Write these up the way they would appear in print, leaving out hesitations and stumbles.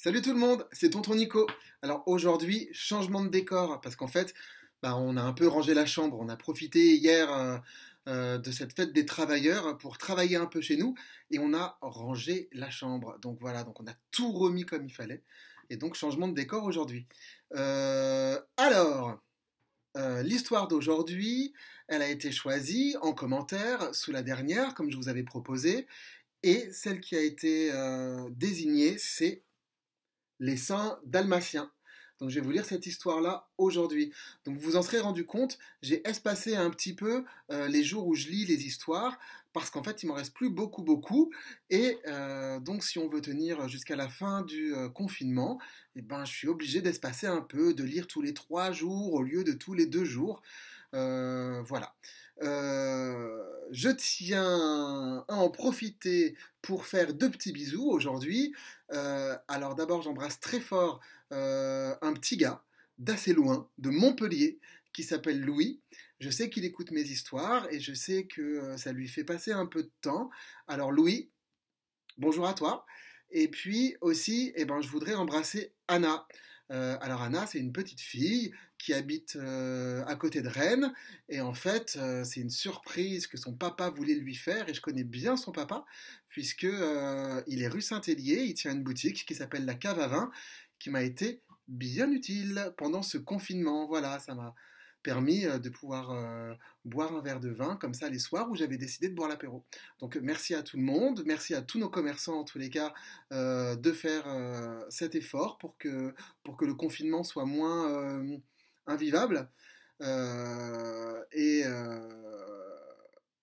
Salut tout le monde, c'est Tonton Nico. Alors aujourd'hui, changement de décor, parce qu'en fait, on a un peu rangé la chambre. On a profité hier de cette fête des travailleurs pour travailler un peu chez nous et on a rangé la chambre. Donc voilà, donc on a tout remis comme il fallait. Et donc changement de décor aujourd'hui. L'histoire d'aujourd'hui, elle a été choisie en commentaire sous la dernière, comme je vous avais proposé. Et celle qui a été désignée, c'est les saints dalmatiens. Donc je vais vous lire cette histoire-là aujourd'hui. Donc vous vous en serez rendu compte, j'ai espacé un petit peu les jours où je lis les histoires, parce qu'en fait il m'en reste plus beaucoup. Et donc si on veut tenir jusqu'à la fin du confinement, eh ben, je suis obligé d'espacer un peu, de lire tous les 3 jours au lieu de tous les 2 jours. Voilà. Je tiens à en profiter pour faire deux petits bisous aujourd'hui. Alors d'abord, j'embrasse très fort un petit gars d'assez loin, de Montpellier, qui s'appelle Louis. Je sais qu'il écoute mes histoires et je sais que ça lui fait passer un peu de temps. Alors Louis, bonjour à toi. Et puis aussi, je voudrais embrasser Anna. Alors Anna, c'est une petite fille qui habite à côté de Rennes. Et en fait, c'est une surprise que son papa voulait lui faire. Et je connais bien son papa, puisque il est rue Saint-Hélier. Il tient une boutique qui s'appelle La Cave à Vin, qui m'a été bien utile pendant ce confinement. Voilà, ça m'a permis de pouvoir boire un verre de vin comme ça les soirs où j'avais décidé de boire l'apéro. Donc merci à tout le monde, merci à tous nos commerçants en tous les cas de faire cet effort pour que le confinement soit moins invivable. Et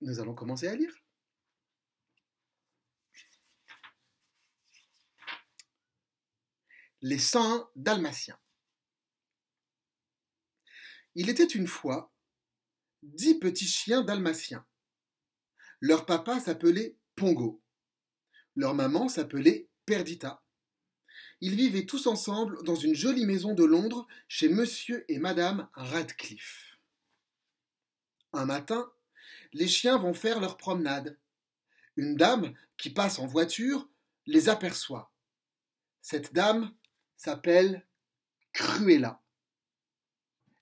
nous allons commencer à lire. Les saints dalmatiens. Il était une fois 10 petits chiens dalmatiens. Leur papa s'appelait Pongo. Leur maman s'appelait Perdita. Ils vivaient tous ensemble dans une jolie maison de Londres chez Monsieur et Madame Radcliffe. Un matin, les chiens vont faire leur promenade. Une dame qui passe en voiture les aperçoit. Cette dame s'appelle Cruella.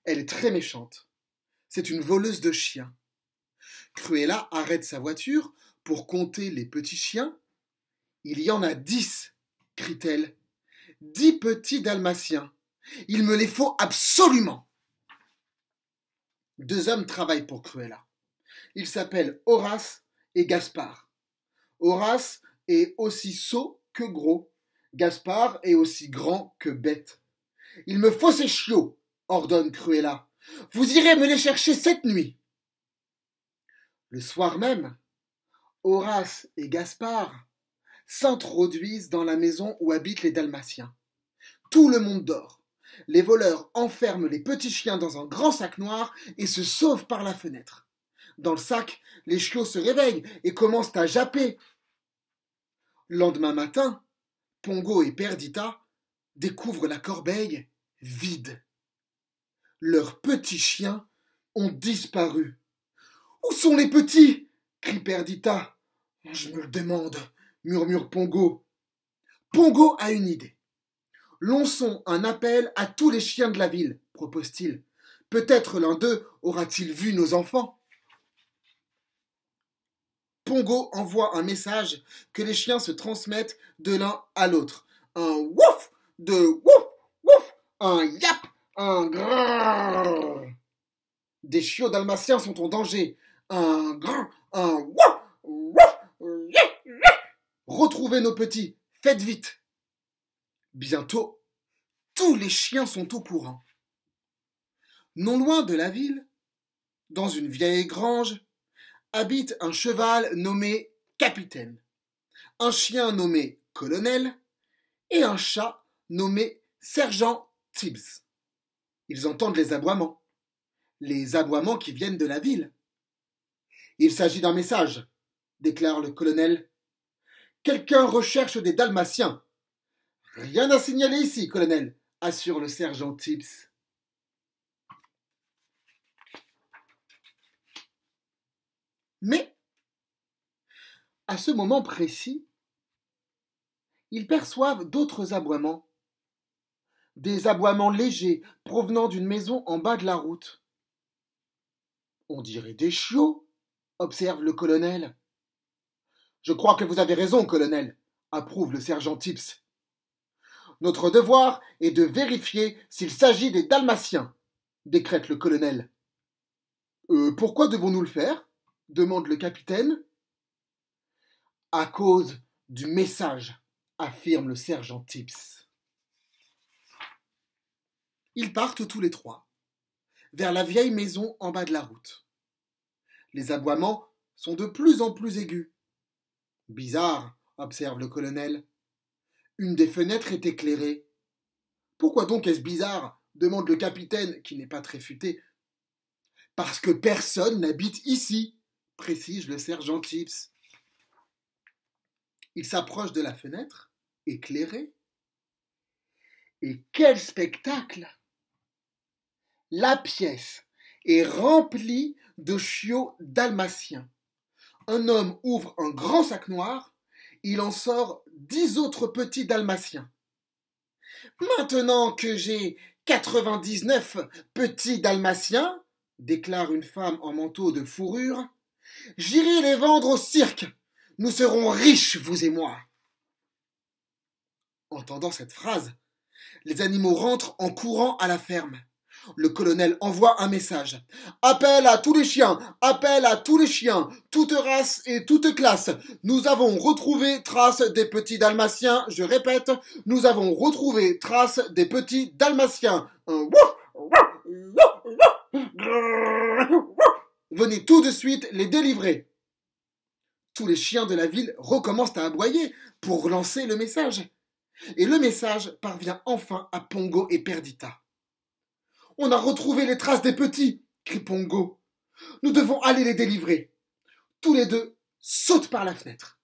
Elle est très méchante. C'est une voleuse de chiens. Cruella arrête sa voiture pour compter les petits chiens. Il y en a 10, crie-t-elle. 10 petits dalmatiens. Il me les faut absolument. 2 hommes travaillent pour Cruella. Ils s'appellent Horace et Gaspard. Horace est aussi sot que gros. Gaspard est aussi grand que bête. Il me faut ces chiots, ordonne Cruella. Vous irez me les chercher cette nuit. Le soir même, Horace et Gaspard s'introduisent dans la maison où habitent les Dalmatiens. Tout le monde dort. Les voleurs enferment les petits chiens dans un grand sac noir et se sauvent par la fenêtre. Dans le sac, les chiots se réveillent et commencent à japper. Lendemain matin, Pongo et Perdita découvrent la corbeille vide. Leurs petits chiens ont disparu. Où sont les petits? Crie Perdita. Je me le demande, murmure Pongo. Pongo a une idée. Lançons un appel à tous les chiens de la ville, propose-t-il. Peut-être l'un d'eux aura-t-il vu nos enfants. Pongo envoie un message que les chiens se transmettent de l'un à l'autre. Un wouf, de wouf, wouf, un yap, un grrr. Des chiots dalmatiens sont en danger. Un grrr, un wouf, wouf, yap, yap. Retrouvez nos petits, faites vite. Bientôt, tous les chiens sont au courant. Non loin de la ville, dans une vieille grange, habite un cheval nommé Capitaine, un chien nommé Colonel et un chat nommé Sergent Tibbs. Ils entendent les aboiements qui viennent de la ville. Il s'agit d'un message, déclare le colonel. Quelqu'un recherche des Dalmatiens. Rien à signaler ici, colonel, assure le sergent Tibbs. Mais, à ce moment précis, ils perçoivent d'autres aboiements. Des aboiements légers provenant d'une maison en bas de la route. On dirait des chiots, observe le colonel. Je crois que vous avez raison, colonel, approuve le sergent Tips. Notre devoir est de vérifier s'il s'agit des Dalmatiens, décrète le colonel. Pourquoi devons-nous le faire demande le capitaine. À cause du message, affirme le sergent Tips. Ils partent tous les trois, vers la vieille maison en bas de la route. Les aboiements sont de plus en plus aigus. Bizarre, observe le colonel. Une des fenêtres est éclairée. Pourquoi donc est-ce bizarre demande le capitaine, qui n'est pas très futé. Parce que personne n'habite ici, précise le sergent Tips. Il s'approche de la fenêtre, éclairée. Et quel spectacle! La pièce est remplie de chiots dalmatiens. Un homme ouvre un grand sac noir, il en sort 10 autres petits dalmatiens. Maintenant que j'ai 99 petits dalmatiens, déclare une femme en manteau de fourrure, j'irai les vendre au cirque. Nous serons riches, vous et moi. Entendant cette phrase, les animaux rentrent en courant à la ferme. Le colonel envoie un message. Appel à tous les chiens, appel à tous les chiens, toute race et toute classe. Nous avons retrouvé trace des petits dalmatiens. Je répète, nous avons retrouvé trace des petits dalmatiens. Venez tout de suite les délivrer. Tous les chiens de la ville recommencent à aboyer pour lancer le message. Et le message parvient enfin à Pongo et Perdita. On a retrouvé les traces des petits, crie Pongo. Nous devons aller les délivrer. Tous les deux sautent par la fenêtre.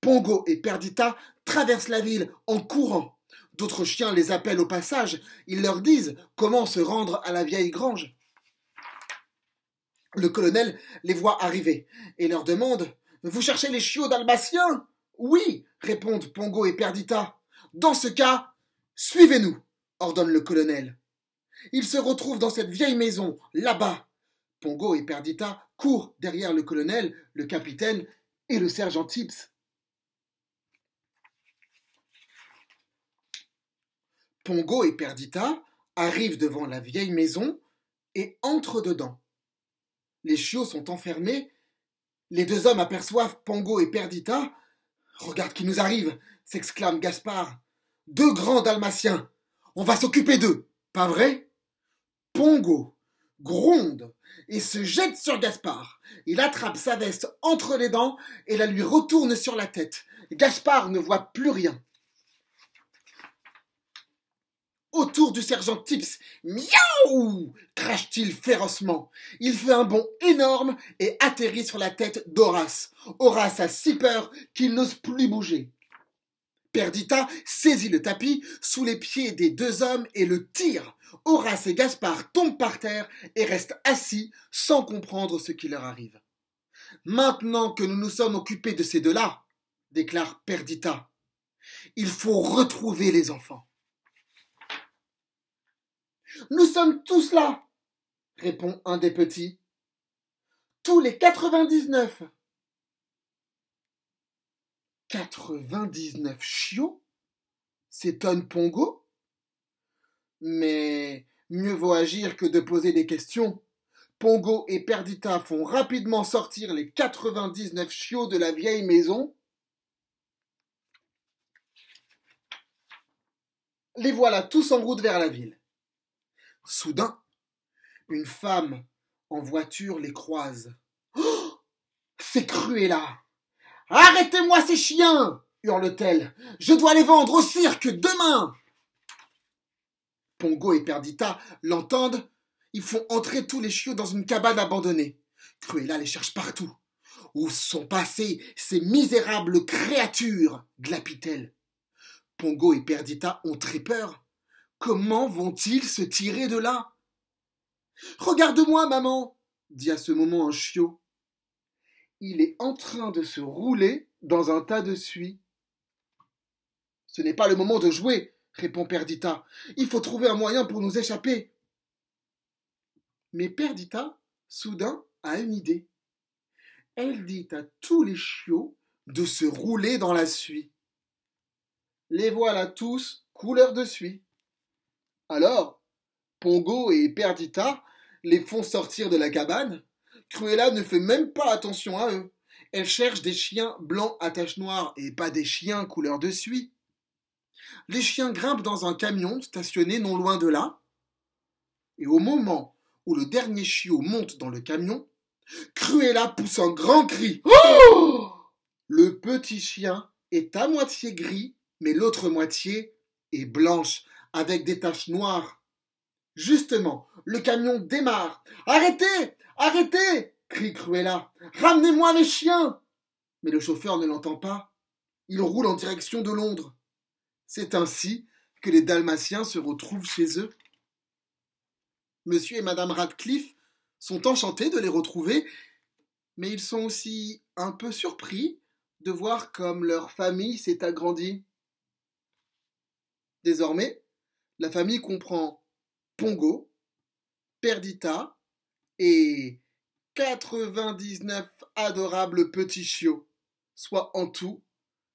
Pongo et Perdita traversent la ville en courant. D'autres chiens les appellent au passage. Ils leur disent comment se rendre à la vieille grange. Le colonel les voit arriver et leur demande « Vous cherchez les chiots dalmatiens ?»« Oui, répondent Pongo et Perdita. Dans ce cas, suivez-nous, ordonne le colonel. Ils se retrouvent dans cette vieille maison, là-bas. Pongo et Perdita courent derrière le colonel, le capitaine et le sergent Tips. Pongo et Perdita arrivent devant la vieille maison et entrent dedans. Les chiots sont enfermés. Les deux hommes aperçoivent Pongo et Perdita. « Regarde qui nous arrive !» s'exclame Gaspard. « 2 grands dalmatiens. On va s'occuper d'eux, pas vrai ?» Pongo gronde et se jette sur Gaspard. Il attrape sa veste entre les dents et la lui retourne sur la tête. Gaspard ne voit plus rien. Autour du sergent Tips, miaou, crache-t-il férocement. Il fait un bond énorme et atterrit sur la tête d'Horace. Horace a si peur qu'il n'ose plus bouger. Perdita saisit le tapis sous les pieds des 2 hommes et le tire. Horace et Gaspard tombent par terre et restent assis sans comprendre ce qui leur arrive. Maintenant que nous nous sommes occupés de ces 2-là, déclare Perdita, il faut retrouver les enfants. Nous sommes tous là, répond un des petits. Tous les 99. 99 chiots? S'étonne Pongo. Mais mieux vaut agir que de poser des questions. Pongo et Perdita font rapidement sortir les 99 chiots de la vieille maison. Les voilà tous en route vers la ville. Soudain, une femme en voiture les croise. Oh, c'est Cruella! Arrêtez-moi ces chiens! Hurle-t-elle. Je dois les vendre au cirque demain! Pongo et Perdita l'entendent. Ils font entrer tous les chiots dans une cabane abandonnée. Cruella les cherche partout. Où sont passées ces misérables créatures? Glapit-elle. Pongo et Perdita ont très peur. Comment vont-ils se tirer de là? Regarde-moi, maman, dit à ce moment un chiot. Il est en train de se rouler dans un tas de suie. Ce n'est pas le moment de jouer, répond Perdita. Il faut trouver un moyen pour nous échapper. Mais Perdita, soudain, a une idée. Elle dit à tous les chiots de se rouler dans la suie. Les voilà tous couleur de suie. Alors, Pongo et Perdita les font sortir de la cabane. Cruella ne fait même pas attention à eux. Elle cherche des chiens blancs à taches noires et pas des chiens couleur de suie. Les chiens grimpent dans un camion stationné non loin de là. Et au moment où le dernier chiot monte dans le camion, Cruella pousse un grand cri. Oh! Le petit chien est à moitié gris, mais l'autre moitié est blanche, avec des taches noires. Justement, le camion démarre. Arrêtez! Arrêtez! Crie Cruella. Ramenez-moi les chiens! Mais le chauffeur ne l'entend pas. Il roule en direction de Londres. C'est ainsi que les Dalmatiens se retrouvent chez eux. Monsieur et Madame Radcliffe sont enchantés de les retrouver, mais ils sont aussi un peu surpris de voir comme leur famille s'est agrandie. Désormais, la famille comprend Pongo, Perdita et 99 adorables petits chiots, soit en tout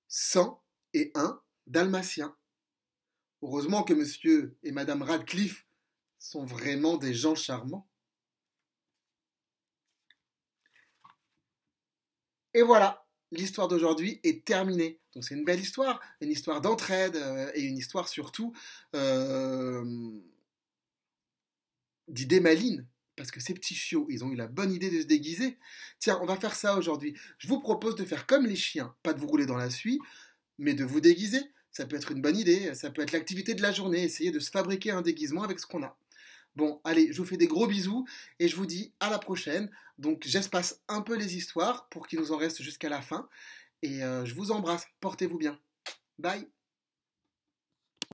101 Dalmatiens. Heureusement que Monsieur et Madame Radcliffe sont vraiment des gens charmants. Et voilà, l'histoire d'aujourd'hui est terminée. Donc c'est une belle histoire, une histoire d'entraide et une histoire surtout d'idées malines. Parce que ces petits chiots, ils ont eu la bonne idée de se déguiser. Tiens, on va faire ça aujourd'hui. Je vous propose de faire comme les chiens, pas de vous rouler dans la suie, mais de vous déguiser. Ça peut être une bonne idée, ça peut être l'activité de la journée, essayer de se fabriquer un déguisement avec ce qu'on a. Bon, allez, je vous fais des gros bisous et je vous dis à la prochaine. Donc j'espace un peu les histoires pour qu'il nous en reste jusqu'à la fin. Et je vous embrasse, portez-vous bien. Bye!